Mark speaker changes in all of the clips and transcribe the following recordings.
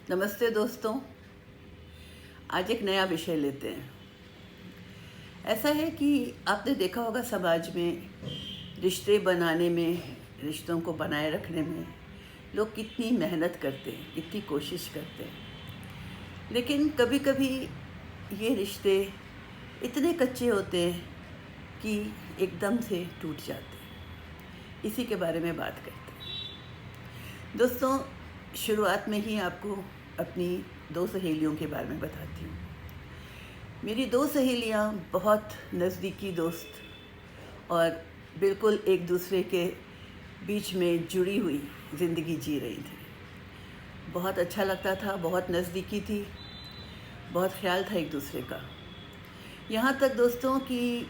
Speaker 1: नमस्ते दोस्तों। आज एक नया विषय लेते हैं। ऐसा है कि आपने देखा होगा समाज में रिश्ते बनाने में, रिश्तों को बनाए रखने में लोग कितनी मेहनत करते हैं, कितनी कोशिश करते हैं। लेकिन कभी कभी ये रिश्ते इतने कच्चे होते हैं कि एकदम से टूट जाते हैं। इसी के बारे में बात करते हैं। दोस्तों, शुरुआत में ही आपको अपनी 2 सहेलियों के बारे में बताती हूँ। मेरी 2 सहेलियाँ बहुत नज़दीकी दोस्त और बिल्कुल एक दूसरे के बीच में जुड़ी हुई ज़िंदगी जी रही थी। बहुत अच्छा लगता था, बहुत नज़दीकी थी, बहुत ख्याल था एक दूसरे का। यहाँ तक दोस्तों कि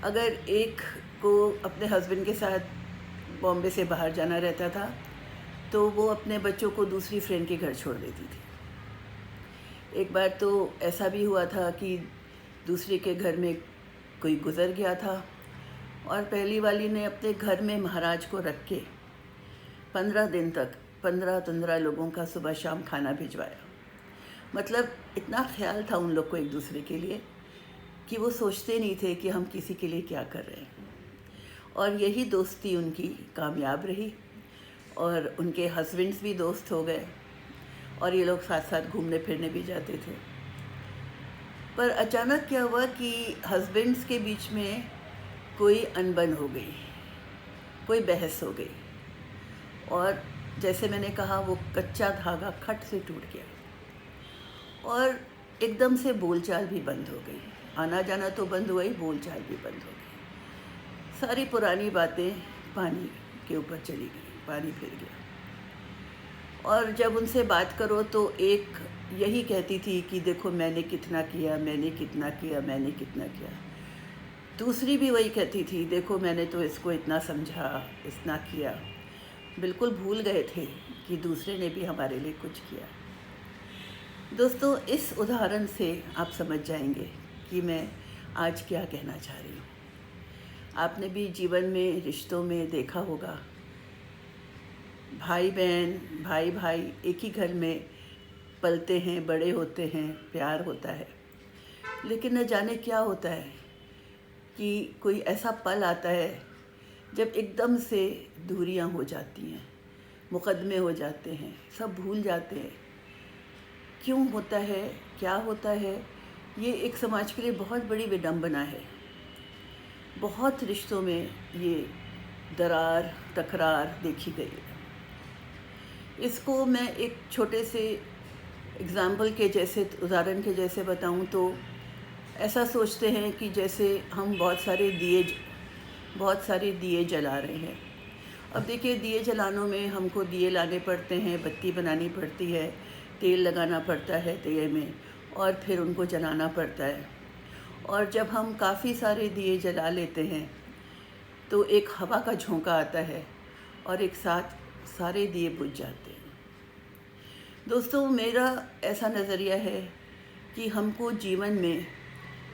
Speaker 1: अगर एक को अपने हस्बैंड के साथ बॉम्बे से बाहर जाना रहता था तो वो अपने बच्चों को दूसरी फ्रेंड के घर छोड़ देती थी। एक बार तो ऐसा भी हुआ था कि दूसरे के घर में कोई गुज़र गया था और पहली वाली ने अपने घर में महाराज को रख के 15 दिन तक 15 लोगों का सुबह शाम खाना भिजवाया। मतलब इतना ख्याल था उन लोग को एक दूसरे के लिए कि वो सोचते नहीं थे कि हम किसी के लिए क्या कर रहे हैं। और यही दोस्ती उनकी कामयाब रही और उनके हस्बैंड्स भी दोस्त हो गए और ये लोग साथ साथ घूमने फिरने भी जाते थे। पर अचानक क्या हुआ कि हस्बैंड्स के बीच में कोई अनबन हो गई, कोई बहस हो गई और जैसे मैंने कहा वो कच्चा धागा खट से टूट गया और एकदम से बोलचाल भी बंद हो गई। आना जाना तो बंद हुआ ही, बोलचाल भी बंद हो गई। सारी पुरानी बातें पानी के ऊपर चली गई, पानी फिर गया। और जब उनसे बात करो तो एक यही कहती थी कि देखो मैंने कितना किया, मैंने कितना किया, मैंने कितना किया। दूसरी भी वही कहती थी, देखो मैंने तो इसको इतना समझा, इतना किया। बिल्कुल भूल गए थे कि दूसरे ने भी हमारे लिए कुछ किया। दोस्तों, इस उदाहरण से आप समझ जाएंगे कि मैं आज क्या कहना चाह रही हूँ। आपने भी जीवन में रिश्तों में देखा होगा, भाई बहन, भाई भाई एक ही घर में पलते हैं, बड़े होते हैं, प्यार होता है। लेकिन न जाने क्या होता है कि कोई ऐसा पल आता है जब एकदम से दूरियां हो जाती हैं, मुकदमे हो जाते हैं, सब भूल जाते हैं। क्यों होता है, क्या होता है, ये एक समाज के लिए बहुत बड़ी विडंबना है। बहुत रिश्तों में ये दरार, तकरार देखी गई है। इसको मैं एक छोटे से एग्ज़ाम्पल के जैसे, उदाहरण के जैसे बताऊं तो ऐसा सोचते हैं कि जैसे हम बहुत सारे दिए जला रहे हैं। अब देखिए, दिए जलानों में हमको दिए लाने पड़ते हैं, बत्ती बनानी पड़ती है, तेल लगाना पड़ता है दिए में और फिर उनको जलाना पड़ता है। और जब हम काफ़ी सारे दिए जला लेते हैं तो एक हवा का झोंका आता है और एक साथ सारे दिए बुझ जाते हैं। दोस्तों, मेरा ऐसा नज़रिया है कि हमको जीवन में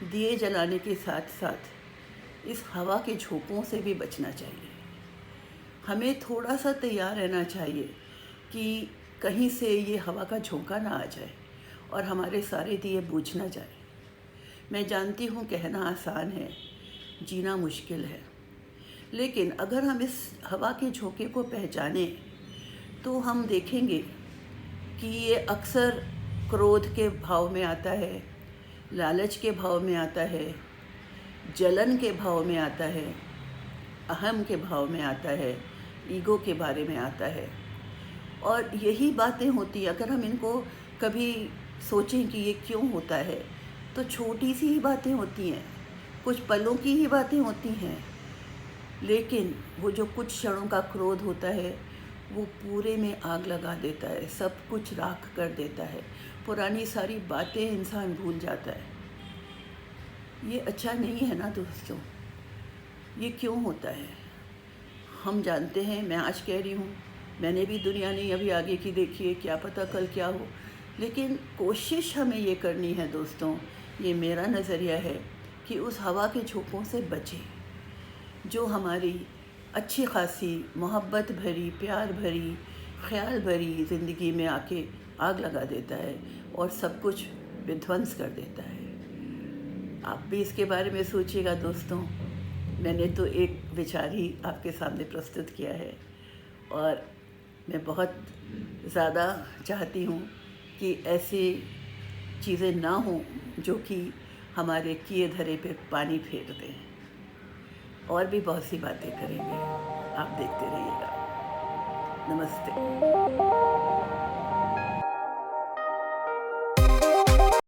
Speaker 1: दिए जलाने के साथ साथ इस हवा के झोंकों से भी बचना चाहिए। हमें थोड़ा सा तैयार रहना चाहिए कि कहीं से ये हवा का झोंका ना आ जाए और हमारे सारे दिए बुझ ना जाए। मैं जानती हूँ कहना आसान है, जीना मुश्किल है। लेकिन अगर हम इस हवा के झोंके को पहचानें तो हम देखेंगे कि ये अक्सर क्रोध के भाव में आता है, लालच के भाव में आता है, जलन के भाव में आता है, अहम के भाव में आता है, ईगो के बारे में आता है। और यही बातें होती, अगर हम इनको कभी सोचें कि ये क्यों होता है, तो छोटी सी ही बातें होती हैं, कुछ पलों की ही बातें होती हैं। लेकिन वो जो कुछ क्षणों का क्रोध होता है वो पूरे में आग लगा देता है, सब कुछ राख कर देता है, पुरानी सारी बातें इंसान भूल जाता है। ये अच्छा नहीं है ना दोस्तों। ये क्यों होता है हम जानते हैं। मैं आज कह रही हूँ, मैंने भी दुनिया नहीं अभी आगे की देखी है, क्या पता कल क्या हो। लेकिन कोशिश हमें ये करनी है दोस्तों, ये मेरा नज़रिया है कि उस हवा के झोंकों से बचें जो हमारी अच्छी खासी मोहब्बत भरी, प्यार भरी, ख्याल भरी ज़िंदगी में आके आग लगा देता है और सब कुछ विध्वंस कर देता है। आप भी इसके बारे में सोचिएगा दोस्तों। मैंने तो एक विचार ही आपके सामने प्रस्तुत किया है और मैं बहुत ज़्यादा चाहती हूँ कि ऐसी चीज़ें ना हों जो कि हमारे किए धरे पे पानी फेर दें। और भी बहुत सी बातें करेंगे, आप देखते रहिएगा। नमस्ते।